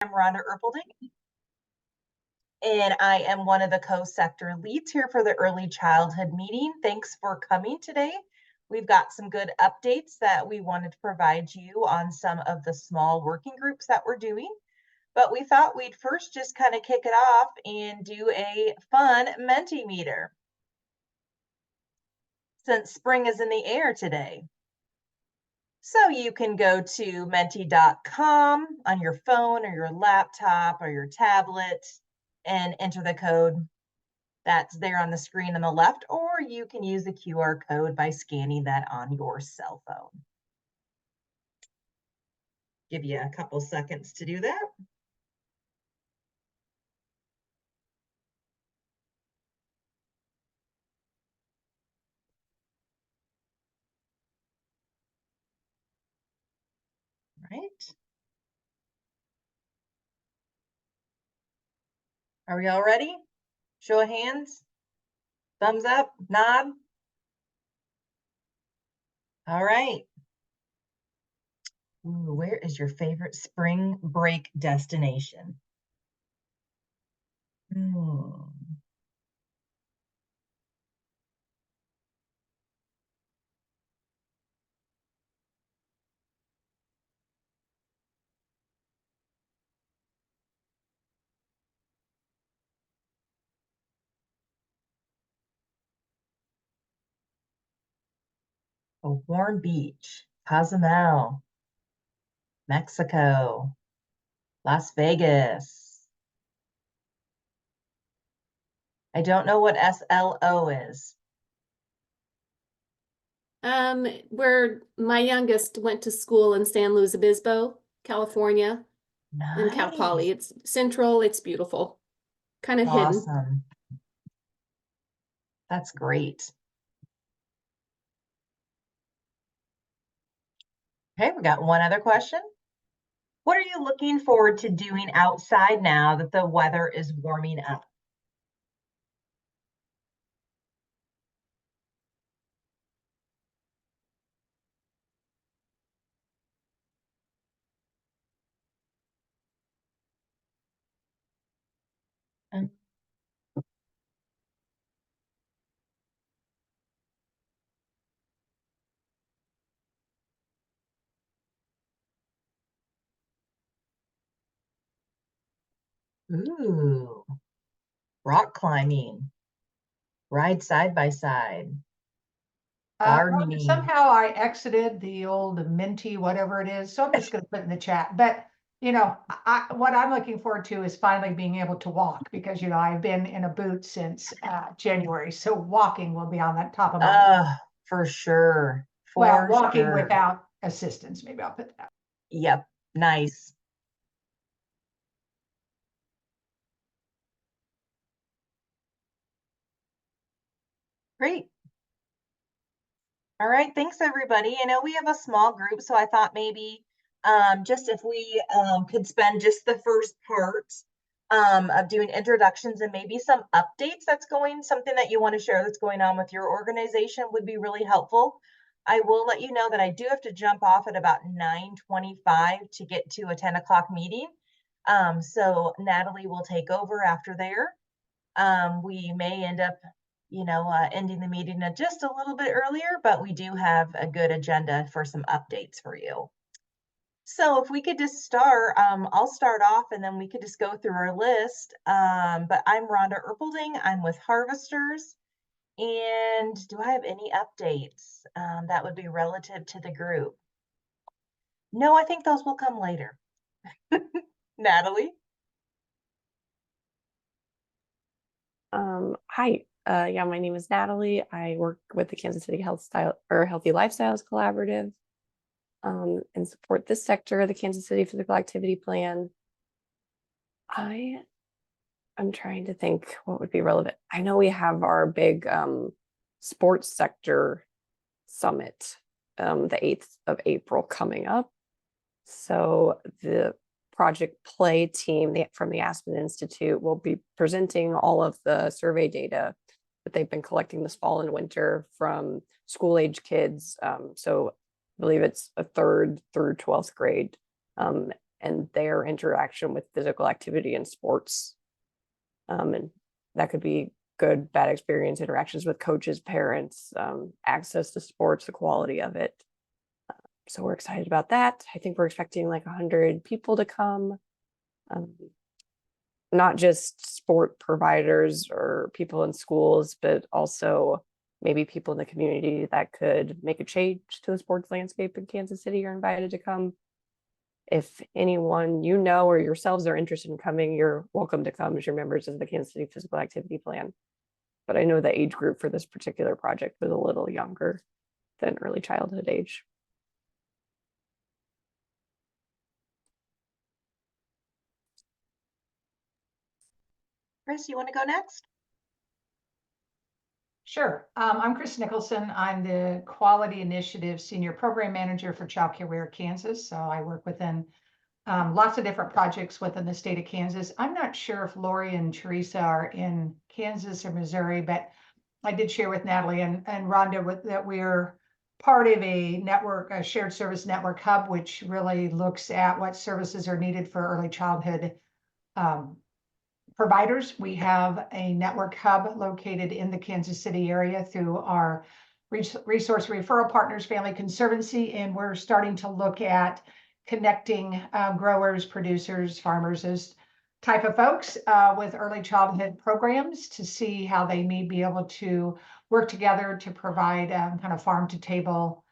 I'm Rhonda Erpelding, and I am one of the co-sector leads here for the early childhood meeting. Thanks for coming today. We've got some good updates that we wanted to provide you on some of the small working groups that we're doing. But we thought we'd first just kind of kick it off and do a fun Mentimeter since spring is in the air today. So you can go to menti.com on your phone or your laptop or your tablet and enter the code that's there on the screen on the left, or you can use the QR code by scanning that on your cell phone. Give you a couple seconds to do that. Right. Are we all ready? Show of hands, thumbs up, nod. All right. Ooh, where is your favorite spring break destination? A warm beach, Cozumel, Mexico, Las Vegas. I don't know what SLO is. Where my youngest went to school in San Luis Obispo, California, in Cal Poly. Nice. It's central, it's beautiful, kind of hidden. Awesome. That's great. Okay, we got one other question. What are you looking forward to doing outside now that the weather is warming up? Um, Ooh, rock climbing, ride side by side, gardening. Somehow I exited the old Minty, whatever it is, so I'm just gonna put it in the chat. But what I'm looking forward to is finally being able to walk because I've been in a boot since January, so walking will be on the top of my list. For sure. Well, For walking sure. without assistance, maybe I'll put that. Yep, nice. Great. All right, thanks everybody. I know we have a small group, so I thought maybe just if we could spend just the first part of doing introductions and maybe some updates something that you want to share that's going on with your organization would be really helpful. I will let you know that I do have to jump off at about 9:25 to get to a 10 o'clock meeting. So Natalie will take over after there. We may end up ending the meeting just a little bit earlier, but we do have a good agenda for some updates for you. So if we could just start, I'll start off and then we could just go through our list. But I'm Rhonda Erpelding. I'm with Harvesters. And do I have any updates that would be relative to the group? No, I think those will come later. Natalie? Hi, yeah, my name is Natalie. I work with the Kansas City Healthy Lifestyles Collaborative, and support this sector of the Kansas City Physical Activity Plan. I'm trying to think what would be relevant. I know we have our big sports sector summit, the 8th of April coming up. So the Project Play team from the Aspen Institute will be presenting all of the survey data that they've been collecting this fall and winter from school age kids. So I believe it's a 3rd through 12th grade, and their interaction with physical activity and sports. And that could be good, bad experience, interactions with coaches, parents, access to sports, the quality of it. So we're excited about that. I think we're expecting like 100 people to come. Not just sport providers or people in schools, but also maybe people in the community that could make a change to the sports landscape in Kansas City are invited to come. If anyone you know or yourselves are interested in coming, you're welcome to come as your members of the Kansas City Physical Activity Plan. But I know the age group for this particular project was a little younger than early childhood age. Chris, you want to go next? Sure. I'm Chris Nicholson. I'm the Quality Initiative Senior Program Manager for Child Care Aware Kansas. So I work within lots of different projects within the state of Kansas. I'm not sure if Lori and Teresa are in Kansas or Missouri, but I did share with Natalie and Rhonda that we're part of a network, a shared service network hub, which really looks at what services are needed for early childhood providers. We have a network hub located in the Kansas City area through our Resource Referral Partners Family Conservancy, and we're starting to look at connecting growers, producers, farmers, those type of folks with early childhood programs to see how they may be able to work together to provide kind of farm to table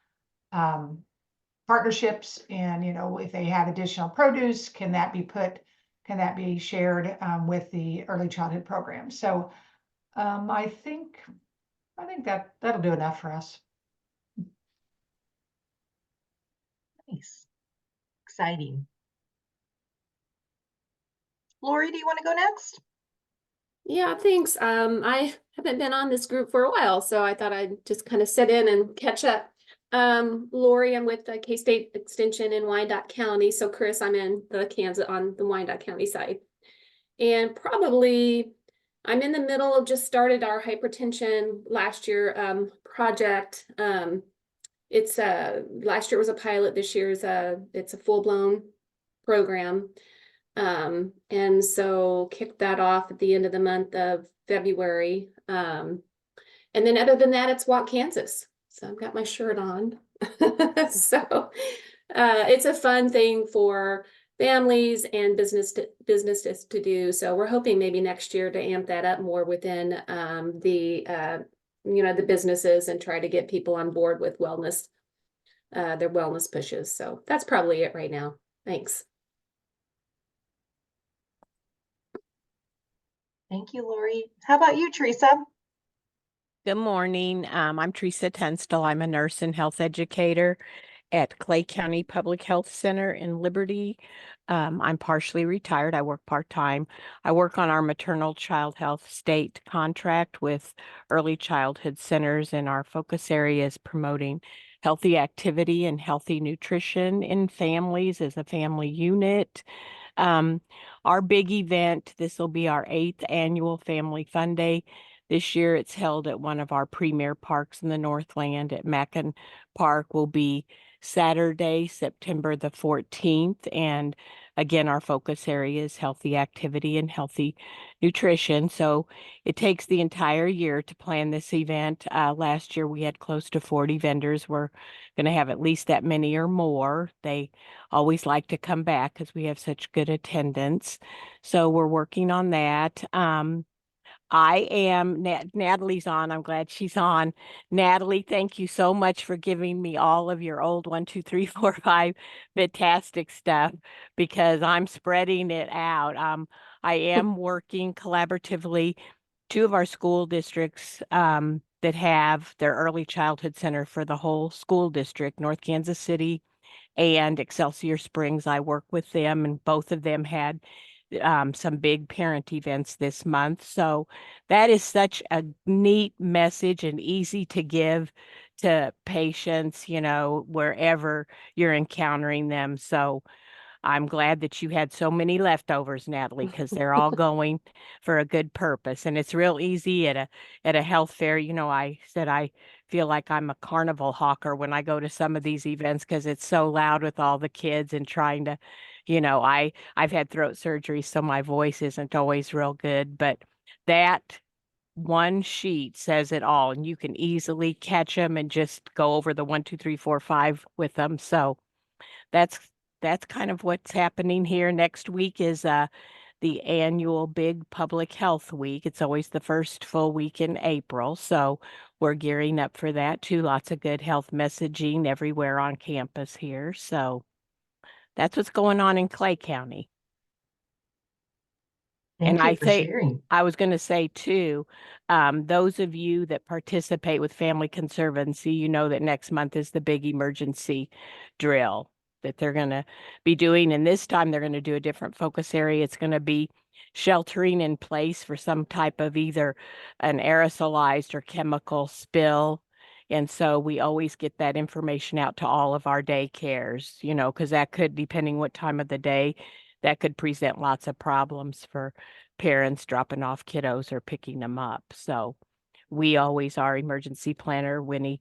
partnerships. And, you know, if they have additional produce, can that be shared with the early childhood program? So I think that'll do enough for us. Nice. Exciting. Lori, do you want to go next? Yeah, thanks. I haven't been on this group for a while, so I thought I'd just kind of sit in and catch up. Lori, I'm with the K-State Extension in Wyandotte County. So Chris, I'm in the Kansas on the Wyandotte County side. And probably I'm in the middle of just started our hypertension last year project. It's last year was a pilot, this year's it's a full-blown program. And so kicked that off at the end of the month of February. And then other than that, it's Walk Kansas. So I've got my shirt on. So it's a fun thing for families and businesses to do. So we're hoping maybe next year to amp that up more within the businesses and try to get people on board with wellness, their wellness pushes. So that's probably it right now. Thanks. Thank you, Lori. How about you, Teresa? Good morning. I'm Teresa Tunstall. I'm a nurse and health educator at Clay County Public Health Center in Liberty. I'm partially retired. I work part-time. I work on our maternal child health state contract with early childhood centers, and our focus area is promoting healthy activity and healthy nutrition in families as a family unit. Our big event, this will be our 8th annual Family Fun Day. This year it's held at one of our premier parks in the Northland at Mackin Park. Will be Saturday, September the 14th. And again, our focus area is healthy activity and healthy nutrition. So it takes the entire year to plan this event. Last year we had close to 40 vendors. We're going to have at least that many or more. They always like to come back because we have such good attendance. So we're working on that. I am, Natalie's on. I'm glad she's on. Natalie, thank you so much for giving me all of your old 1, 2, 3, 4, 5 fantastic stuff, because I'm spreading it out. I am working collaboratively. 2 of our school districts that have their early childhood center for the whole school district, North Kansas City and Excelsior Springs. I work with them, and both of them had some big parent events this month. So that is such a neat message and easy to give to patients, you know, wherever you're encountering them. So I'm glad that you had so many leftovers, Natalie, because they're all going for a good purpose. And it's real easy at a health fair. You know, I said I feel like I'm a carnival hawker when I go to some of these events because it's so loud with all the kids and trying to I've had throat surgery, so my voice isn't always real good, but that one sheet says it all, and you can easily catch them and just go over the 1, 2, 3, 4, 5 with them. So that's that's kind of what's happening here. Next week is the annual big public health week. It's always the first full week in April, so we're gearing up for that too. Lots of good health messaging everywhere on campus here. So that's what's going on in Clay County. Thank And you for sharing. I was going to say too, those of you that participate with Family Conservancy, you know that next month is the big emergency drill that they're going to be doing. And this time they're going to do a different focus area. It's going to be sheltering in place for some type of either an aerosolized or chemical spill. And so we always get that information out to all of our daycares, because that could, depending what time of the day, that could present lots of problems for parents dropping off kiddos or picking them up. So our emergency planner, Winnie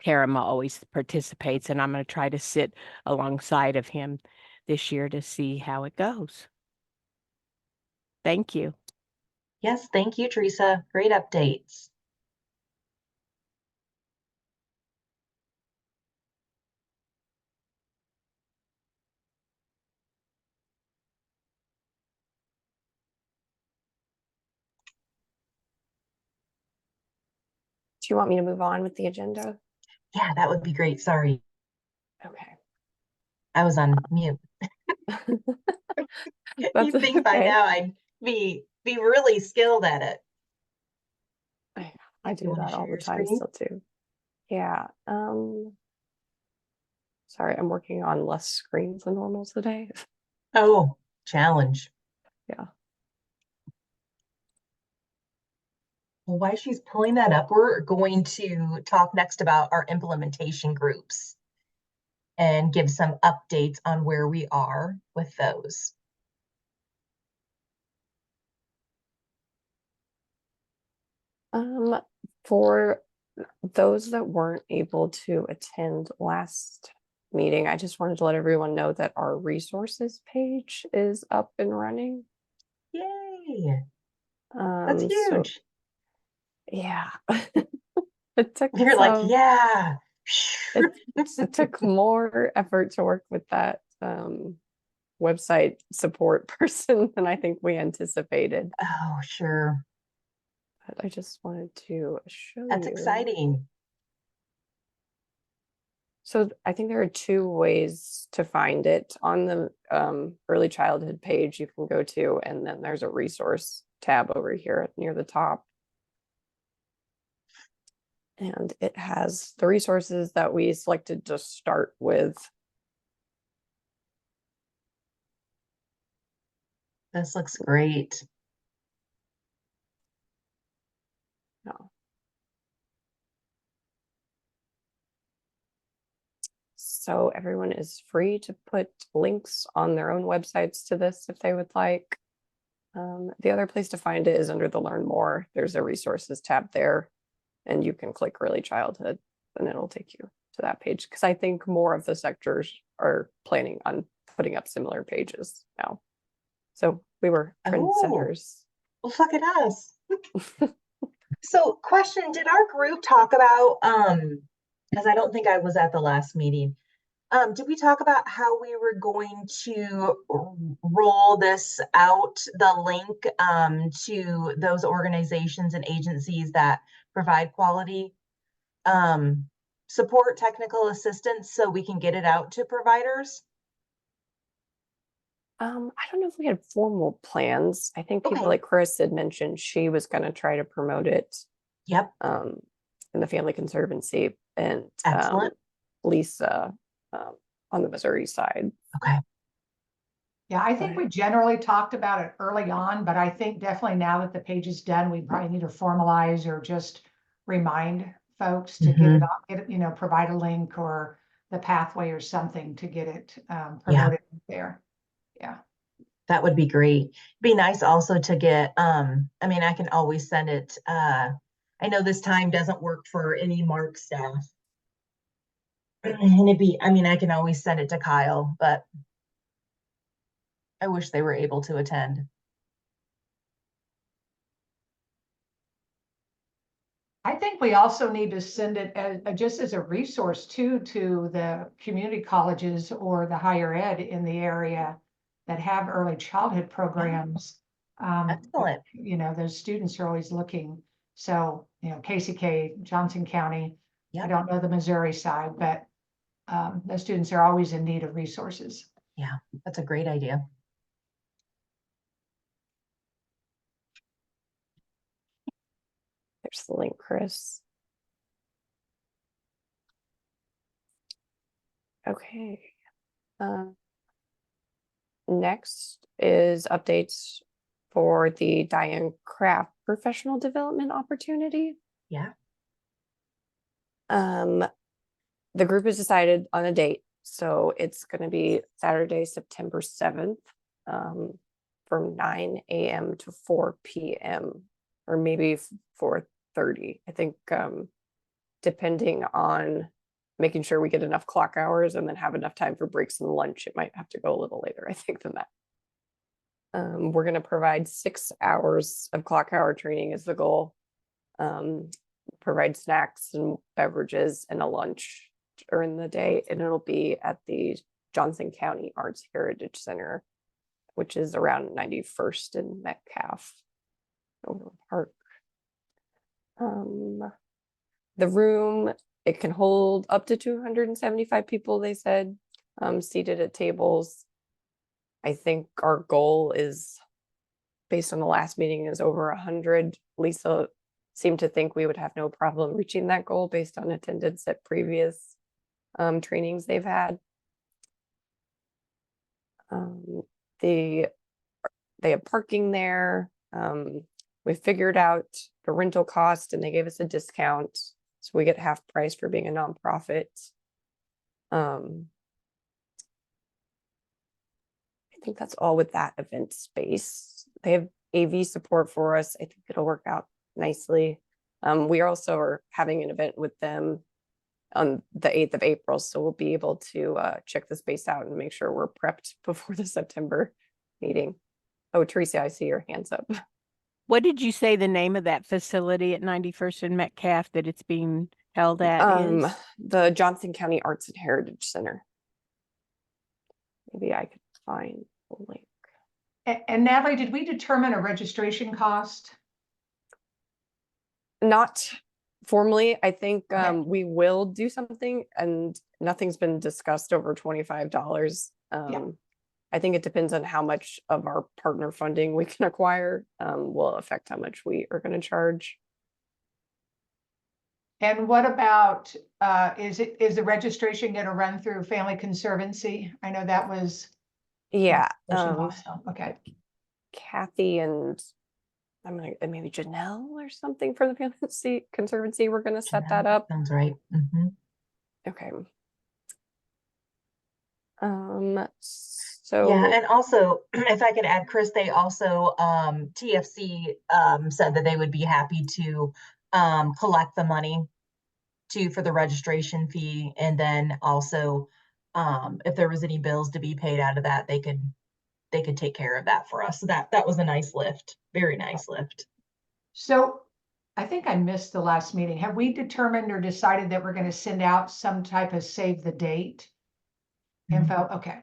Karama, always participates, and I'm going to try to sit alongside of him this year to see how it goes. Thank you. Yes, thank you, Teresa. Great updates. Do you want me to move on with the agenda? Yeah, that would be great. Sorry, Okay. I was on mute. That's You'd think by okay. now I'd be really skilled at it. I You do wanna that all share the your time screen? still too. Yeah. Sorry, I'm working on less screens than normal today. Oh, challenge. Yeah. Well, while she's pulling that up, we're going to talk next about our implementation groups and give some updates on where we are with those. For those that weren't able to attend last meeting, I just wanted to let everyone know that our resources page is up and running. Yay, that's So huge. yeah, it took You're like, some, yeah. it took more effort to work with that website support person than I think we anticipated. Oh, sure. But I just wanted to show That's you. exciting. So I think there are two ways to find it. On the early childhood page you can go to, and then there's a resource tab over here near the top. And it has the resources that we selected to start with. This looks great. No. So everyone is free to put links on their own websites to this if they would like. The other place to find it is under the Learn More. There's a resources tab there, and you can click early childhood, and it'll take you to that page. Because I think more of the sectors are planning on putting up similar pages now. So we were trendsetters. Well, look at us. So question, did our group talk about, because I don't think I was at the last meeting, did we talk about how we were going to roll this out, the link to those organizations and agencies that provide quality support, technical assistance, so we can get it out to providers? I don't know if we had formal plans. I think people Okay. like Chris had mentioned she was going to try to promote it Yep, in the Family Conservancy, and excellent. Lisa on the Missouri side. Okay. Yeah, I think we generally talked about it early on, but I think definitely now that the page is done, we probably need to formalize or just remind folks to get it on, provide a link or the pathway or something to get it promoted there. Yeah. That would be great. Be nice also to get, I mean, I can always send it. I know this time doesn't work for any Mark staff. And I mean, I can always send it to Kyle, but I wish they were able to attend. I think we also need to send it as, just as a resource too, to the community colleges or the higher ed in the area that have early childhood programs. Excellent. You know, those students are always looking. So, you know, KCK, Johnson County, I Yep. don't know the Missouri side, but those students are always in need of resources. Yeah, that's a great idea. There's the link, Chris. Okay. Next is updates for the Diane Craft professional development opportunity. Yeah. The group has decided on a date, so it's going to be Saturday, September 7th, from 9 a.m. to 4 p.m. or maybe 4:30. I think, depending on making sure we get enough clock hours and then have enough time for breaks and lunch, it might have to go a little later, I think, than that. We're going to provide 6 hours of clock hour training is the goal. Provide snacks and beverages and a lunch during the day, and it'll be at the Johnson County Arts Heritage Center, which is around 91st and Metcalf, Overland Park. The room, it can hold up to 275 people, they said, seated at tables. I think our goal is, based on the last meeting, is over 100. Lisa seemed to think we would have no problem reaching that goal based on attendance at previous trainings they've had. They have parking there. We figured out the rental cost and they gave us a discount, so we get half price for being a nonprofit. I think that's all with that event space. They have AV support for us. I think it'll work out nicely. We also are having an event with them on the 8th of April, so we'll be able to check the space out and make sure we're prepped before the September meeting. Oh, Teresa, I see your hands up. What did you say the name of that facility at 91st and Metcalf that it's being held at is? The Johnson County Arts and Heritage Center. Maybe I could find the link. And Natalie, did we determine a registration cost? Not formally. I think Okay. we will do something, and nothing's been discussed over $25. I think it depends on how much of our partner funding we can acquire will affect how much we are going to charge. And what about, is the registration going to run through Family Conservancy? I know that was. Yeah, Also. Okay. Kathy and I'm gonna maybe Janelle or something for the Family Conservancy. We're gonna set that up. Sounds right. Mhm. Okay. So Yeah, and also, if I could add, Chris, they also, TFC, said that they would be happy to, collect the money for the registration fee. And then also, if there was any bills to be paid out of that, they could take care of that for us. So that was a nice lift, very nice lift. So I think I missed the last meeting. Have we determined or decided that we're going to send out some type of save the date info? Okay.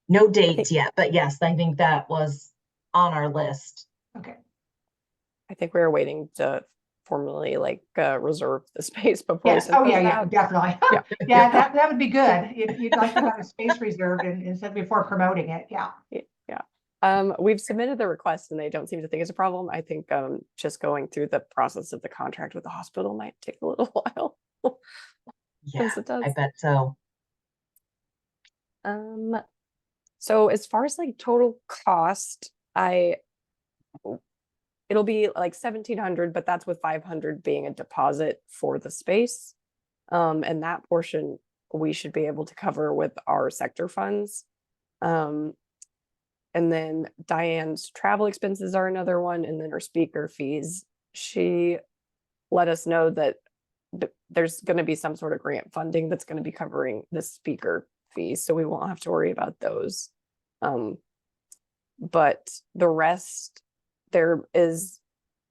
No dates yet, but yes, I think that was on our list. Okay. I think we were waiting to formally reserve the space before we Yes. sent Oh, those yeah, out. definitely. Yeah. Yeah, that would be good. You'd like to have a space reserved instead before promoting it. Yeah. We've submitted the request and they don't seem to think it's a problem. I think just going through the process of the contract with the hospital might take a little while. Yeah, Yes, it does. I bet so. So as far as total cost, it'll be like 1,700, but that's with 500 being a deposit for the space. And that portion we should be able to cover with our sector funds. And then Diane's travel expenses are another one, and then her speaker fees. She let us know that there's going to be some sort of grant funding that's going to be covering the speaker fees, so we won't have to worry about those. But the rest, there is,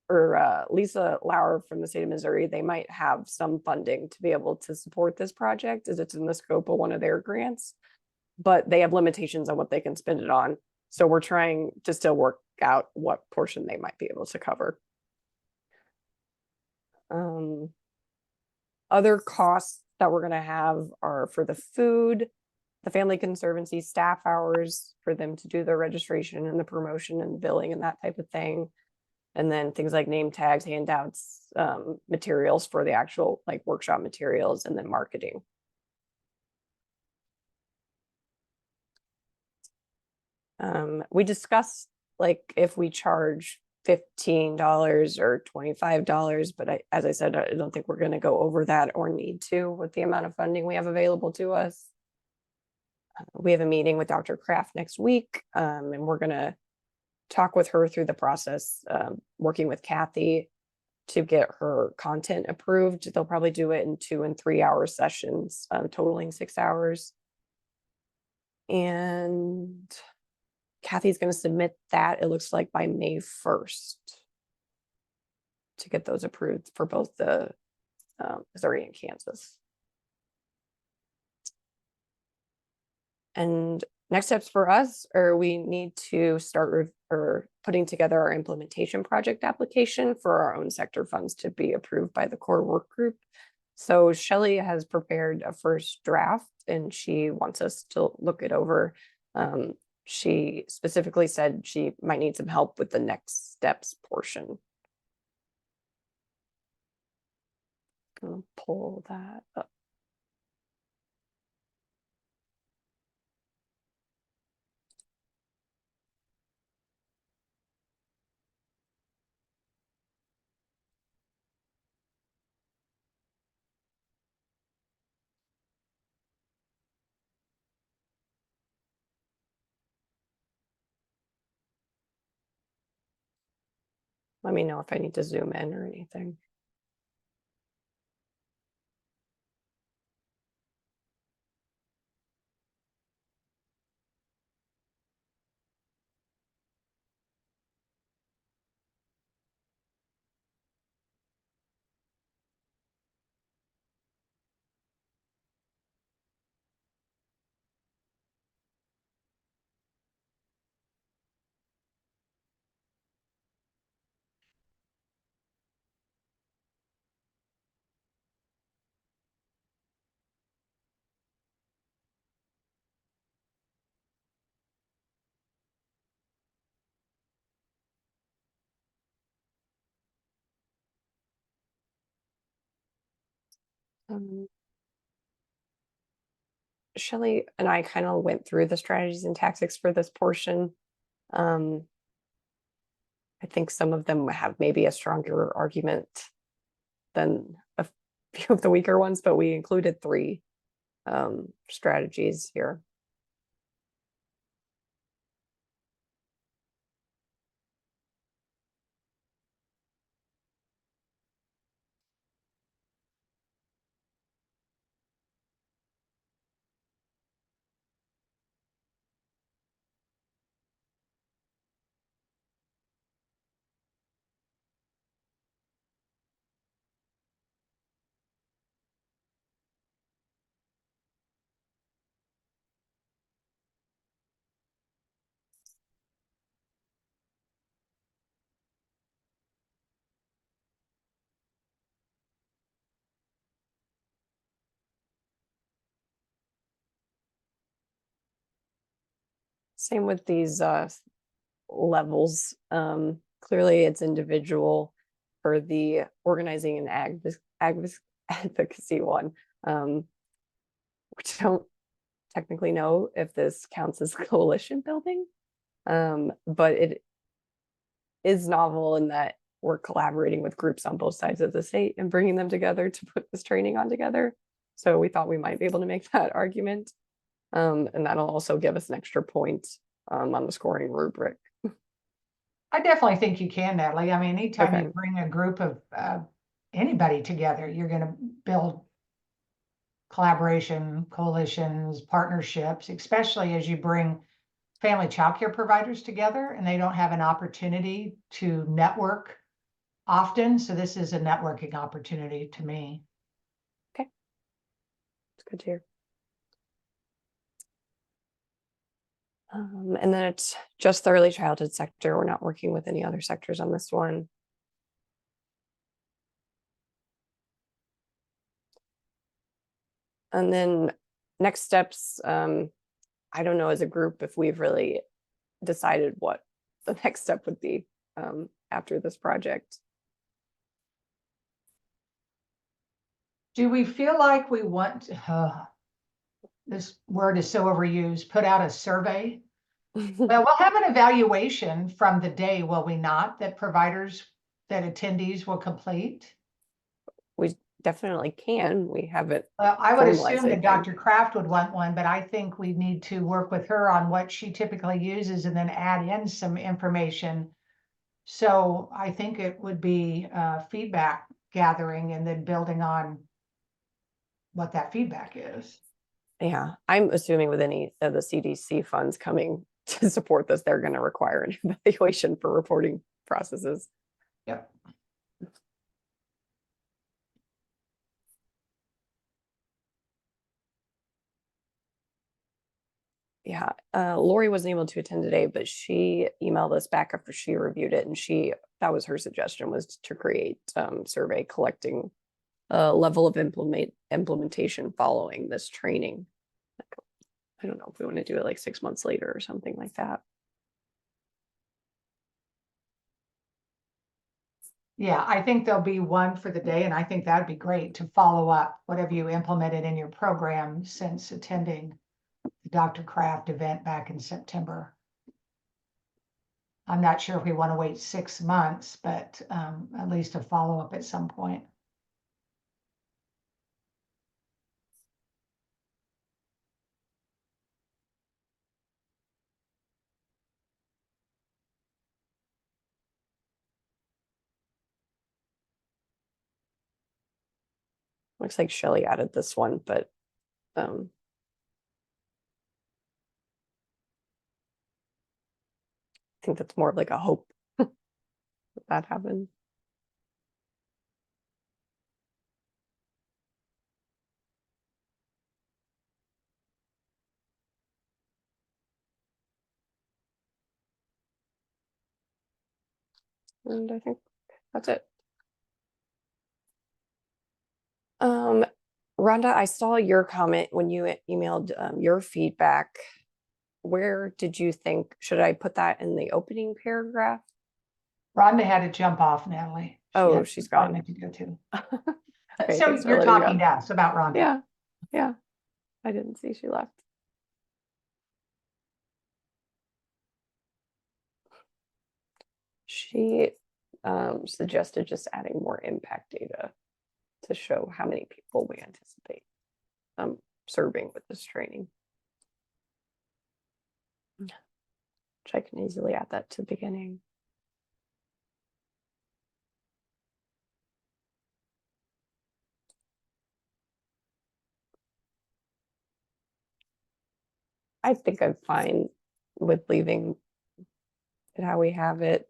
or Lisa Lauer from the state of Missouri, they might have some funding to be able to support this project as it's in the scope of one of their grants, but they have limitations on what they can spend it on. So we're trying to still work out what portion they might be able to cover. Other costs that we're gonna have are for the food, the Family Conservancy staff hours for them to do the registration and the promotion and billing and that type of thing. And then things like name tags, handouts, materials for the actual like workshop materials, and then marketing. We discussed like if we charge $15 or $25, but as I said, I don't think we're going to go over that or need to with the amount of funding we have available to us. We have a meeting with Dr. Kraft next week, and we're going to talk with her through the process, working with Kathy to get her content approved. They'll probably do it in 2 and 3 hour sessions, totaling 6 hours. And Kathy's going to submit that, it looks like, by May 1st to get those approved for both the Missouri and Kansas. And next steps for us are we need to start putting together our implementation project application for our own sector funds to be approved by the core work group. So Shelley has prepared a first draft and she wants us to look it over. She specifically said she might need some help with the next steps portion. Gonna pull that up. Let me know if I need to zoom in or anything. Shelley and I kind of went through the strategies and tactics for this portion. I think some of them have maybe a stronger argument than a few of the weaker ones, but we included 3 strategies here. Same with these levels. Clearly it's individual for the organizing and advocacy one. We don't technically know if this counts as coalition building, but it is novel in that we're collaborating with groups on both sides of the state and bringing them together to put this training on together. So we thought we might be able to make that argument. And that'll also give us an extra point on the scoring rubric. I definitely think you can, Natalie. I mean, anytime Okay. you bring a group of anybody together, you're going to build collaboration, coalitions, partnerships, especially as you bring family childcare providers together, and they don't have an opportunity to network often. So this is a networking opportunity to me. It's good to hear. And then it's just the early childhood sector. We're not working with any other sectors on this one. And then next steps, I don't know as a group if we've really decided what the next step would be after this project. Do we feel like we want, this word is so overused, put out a survey? Well, we'll have an evaluation from the day, will we not, that attendees will complete? We definitely can. We haven't. Well, I would Formalize assume that anything. Dr. Kraft would want one, but I think we need to work with her on what she typically uses and then add in some information. So I think it would be feedback gathering and then building on what that feedback is. Yeah, I'm assuming with any of the CDC funds coming to support this, they're going to require an evaluation for reporting processes. Yep. Yeah, Lori wasn't able to attend today, but she emailed us back after she reviewed it, and that was her suggestion, was to create survey collecting level of implementation following this training. I don't know if we want to do it like 6 months later or something like that. Yeah, I think there'll be one for the day, and I think that'd be great to follow up whatever you implemented in your program since attending the Dr. Kraft event back in September. I'm not sure if we want to wait 6 months, but at least a follow-up at some point. Looks like Shelley added this one, but I think that's more of like a hope that happens. And I think that's it. Rhonda, I saw your comment when you emailed your feedback. Where did you think, should I put that in the opening paragraph? Rhonda had to jump off, Natalie. Oh, had she's an gone. appointment to go to. Okay, So thanks for you're letting me talking know. to us about Rhonda. Yeah, yeah. I didn't see she left. She suggested just adding more impact data to show how many people we anticipate serving with this training. Which I can easily add that to the beginning. I think I'm fine with leaving it how we have it.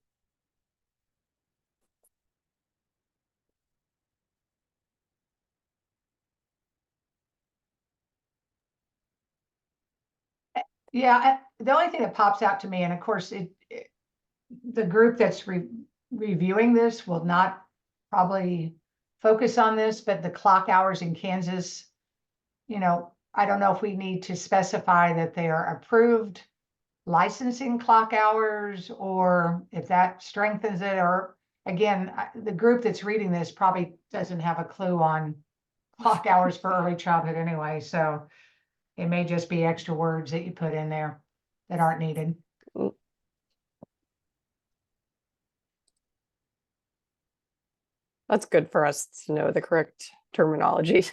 Yeah, the only thing that pops out to me, and of course, the group that's reviewing this will not probably focus on this, but the clock hours in Kansas, I don't know if we need to specify that they are approved licensing clock hours, or if that strengthens it, or again, the group that's reading this probably doesn't have a clue on clock hours for early childhood anyway, so it may just be extra words that you put in there that aren't needed. That's good for us to know the correct terminology.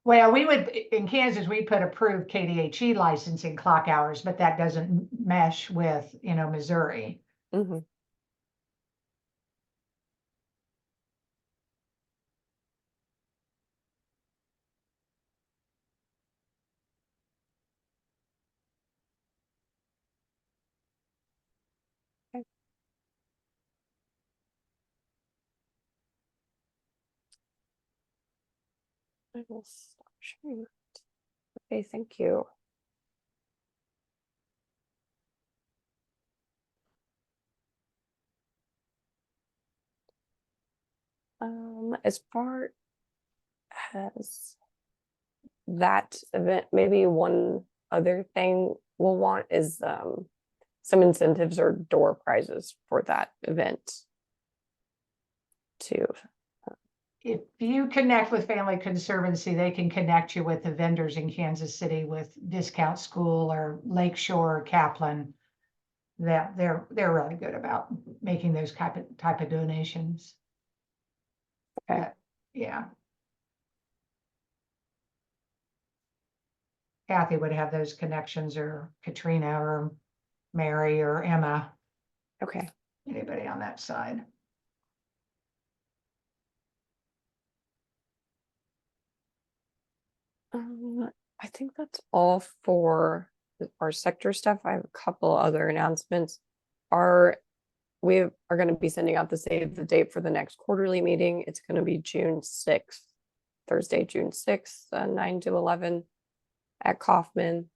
Well, in Kansas, we put approved KDHE licensing clock hours, but that doesn't mesh with, Missouri. Mm-hmm. I will stop sharing. Okay, thank you. As far as that event, maybe one other thing we'll want is some incentives or door prizes for that event too. If you connect with Family Conservancy, they can connect you with the vendors in Kansas City with Discount School or Lakeshore or Kaplan. That they're really good about making those type of donations. Okay. Yeah. Kathy would have those connections, or Katrina or Mary or Emma, Okay. anybody on that side. I think that's all for our sector stuff. I have a couple other announcements. We are going to be sending out the save the date for the next quarterly meeting. It's going to be June 6th, Thursday, June 6th, 9 to 11 at Kaufman.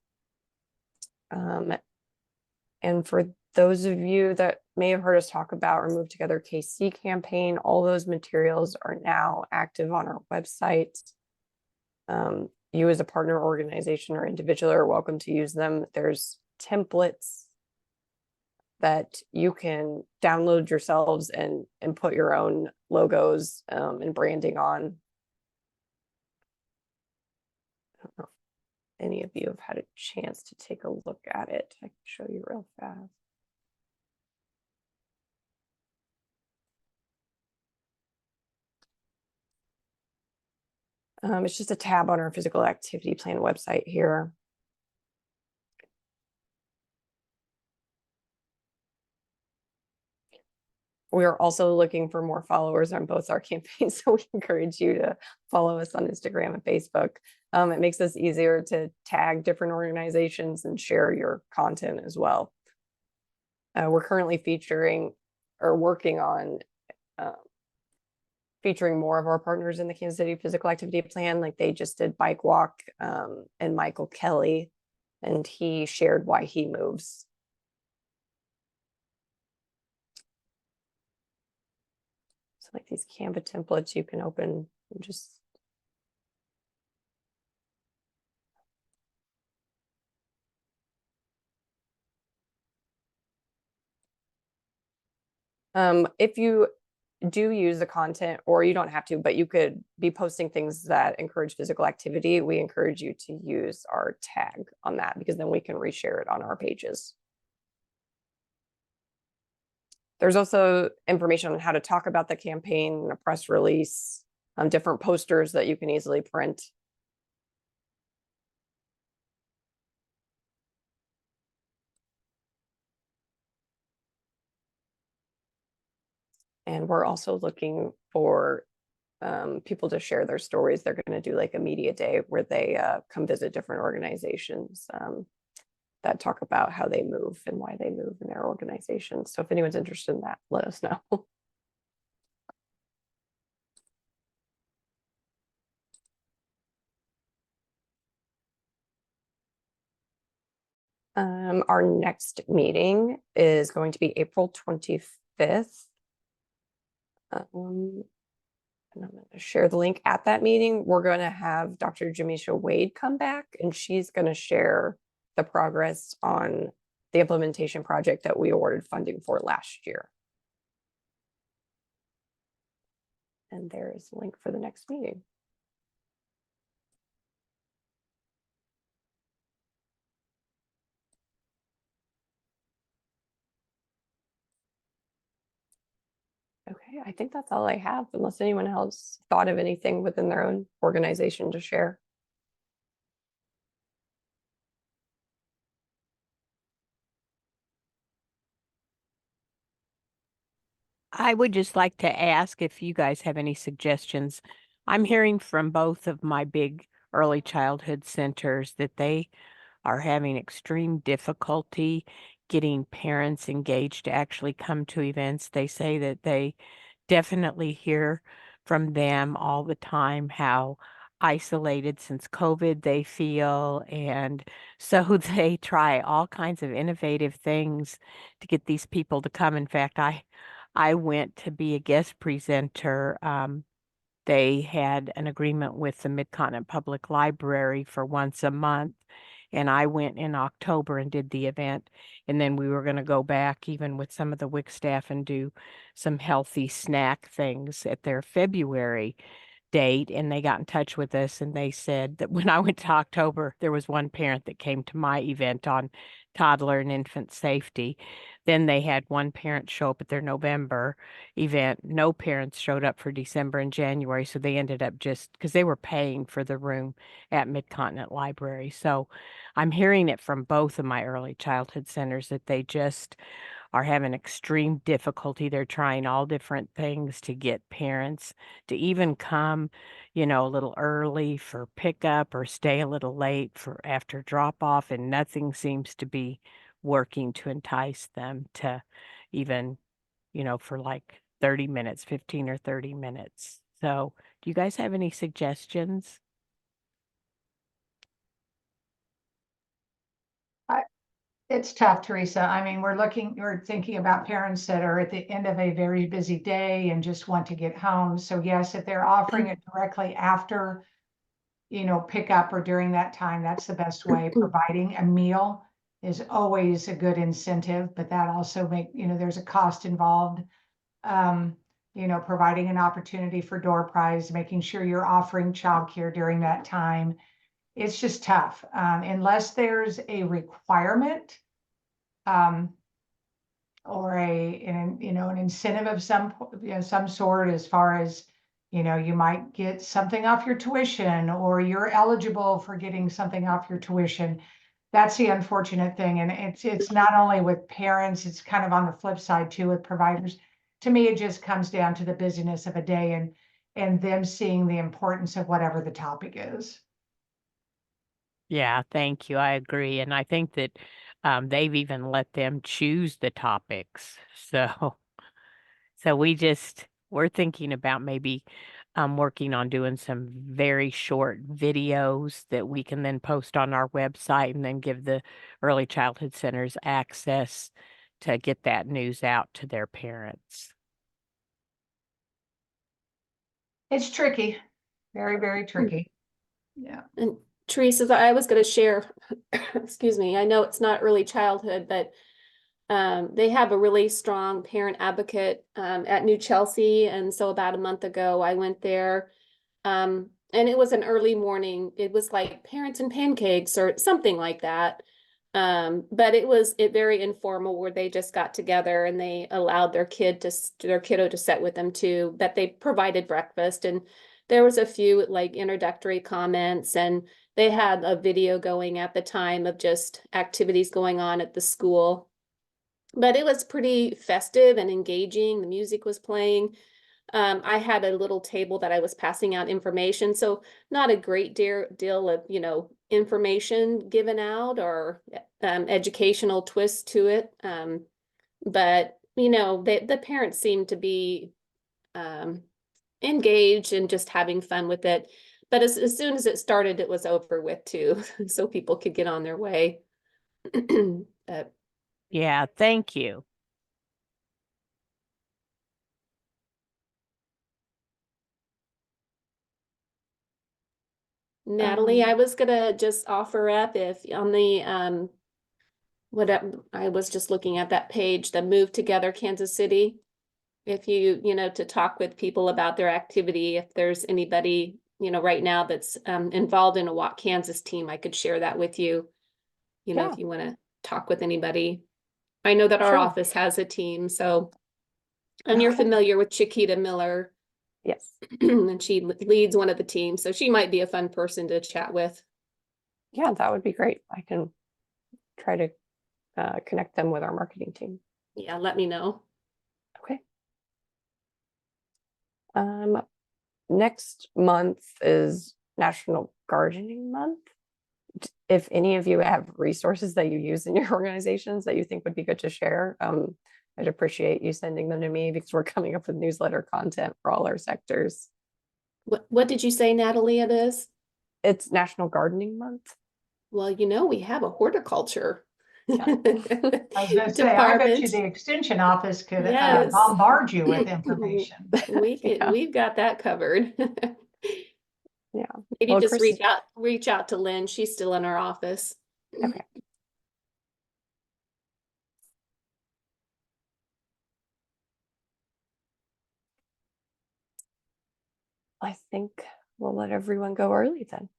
And for those of you that may have heard us talk about our Move Together KC campaign, all those materials are now active on our website. You as a partner organization or individual are welcome to use them. There's templates that you can download yourselves and put your own logos and branding on. I don't know if any of you have had a chance to take a look at it. I can show you real fast. It's just a tab on our physical activity plan website here. We are also looking for more followers on both our campaigns, so we encourage you to follow us on Instagram and Facebook. It makes us easier to tag different organizations and share your content as well. We're currently featuring or working on featuring more of our partners in the Kansas City Physical Activity Plan. Like they just did Bike Walk and Michael Kelly, and he shared why he moves. So like these Canva templates you can open and just if you do use the content, or you don't have to, but you could be posting things that encourage physical activity, we encourage you to use our tag on that, because then we can reshare it on our pages. There's also information on how to talk about the campaign, a press release, different posters that you can easily print. And we're also looking for people to share their stories. They're going to do like a media day where they come visit different organizations that talk about how they move and why they move in their organizations. So if anyone's interested in that, let us know. Our next meeting is going to be April 25th. And I'm going to share the link at that meeting. We're going to have Dr. Jamisha Wade come back, and she's going to share the progress on the implementation project that we awarded funding for last year. And there is the link for the next meeting. Okay, I think that's all I have, unless anyone else thought of anything within their own organization to share. I would just like to ask if you guys have any suggestions. I'm hearing from both of my big early childhood centers that they are having extreme difficulty getting parents engaged to actually come to events. They say that they definitely hear from them all the time how isolated since COVID, they feel. And so they try all kinds of innovative things to get these people to come. In fact, I went to be a guest presenter. They had an agreement with the Mid-Continent Public Library for once a month. And I went in October and did the event. And then we were going to go back even with some of the WIC staff and do some healthy snack things at their February date. And they got in touch with us and they said that when I went to October, there was one parent that came to my event on toddler and infant safety. Then they had one parent show up at their November event. No parents showed up for December and January. So they ended up just because they were paying for the room at Mid-Continent Library. So I'm hearing it from both of my early childhood centers that they just are having extreme difficulty. They're trying all different things to get parents to even come, a little early for pickup or stay a little late for after drop off, and nothing seems to be working to entice them to even, for like 30 minutes, 15 or 30 minutes. So, do you guys have any suggestions? It's tough, Teresa. I mean, we're thinking about parents that are at the end of a very busy day and just want to get home. So yes, if they're offering it directly after, pick up or during that time, that's the best way. Providing a meal is always a good incentive, but that also there's a cost involved. Providing an opportunity for door prize, making sure you're offering childcare during that time. It's just tough, unless there's a requirement, or an incentive of some sort, as far as, you might get something off your tuition, or you're eligible for getting something off your tuition. That's the unfortunate thing. And it's not only with parents, it's kind of on the flip side too with providers. To me, it just comes down to the busyness of a day and them seeing the importance of whatever the topic is. Yeah, thank you. I agree. And I think that they've even let them choose the topics. So we're thinking about maybe working on doing some very short videos that we can then post on our website and then give the early childhood centers access to get that news out to their parents. It's tricky, very, very tricky. Yeah. And Teresa, I was going to share, excuse me, I know it's not early childhood, but they have a really strong parent advocate at New Chelsea. And so about a month ago, I went there and it was an early morning. It was like parents and pancakes or something like that. But it was very informal, where they just got together and they allowed their kiddo to sit with them too, but they provided breakfast, and there was a few like introductory comments, and they had a video going at the time of just activities going on at the school. But it was pretty festive and engaging. The music was playing. I had a little table that I was passing out information, so not a great deal of, information given out or educational twist to it. But, the parents seemed to be engaged and just having fun with it. But as soon as it started, it was over with too, so people could get on their way. Yeah, thank you. Natalie, I was gonna just offer up if on the I was just looking at that page, the Move Together Kansas City. If you to talk with people about their activity, if there's anybody right now that's involved in a Walk Kansas team, I could share that with you. Yeah. If you want to talk with anybody. I know that our Sure. office has a team, so and you're Okay. familiar with Chiquita Miller. Yes. And she leads one of the teams, so she might be a fun person to chat with. Yeah, that would be great. I can try to connect them with our marketing team. Yeah, let me know. Okay. Next month is National Gardening Month. If any of you have resources that you use in your organizations that you think would be good to share, I'd appreciate you sending them to me, because we're coming up with newsletter content for all our sectors. What did you say, Natalie, it is? It's National Gardening Month. Well, we have a horticulture. I was gonna say, I bet you Department. the extension office could Yes. bombard you with information. Yeah. We've got that covered. Yeah. Maybe Well, just Chris- reach out to Lynn. She's still in our office. Okay. I think we'll let everyone go early then.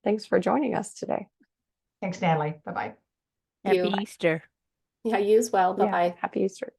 Thanks for joining us today. Thanks, Natalie. Bye-bye. You. Happy Easter. Yeah, you as well. Yeah, Bye-bye. happy Easter.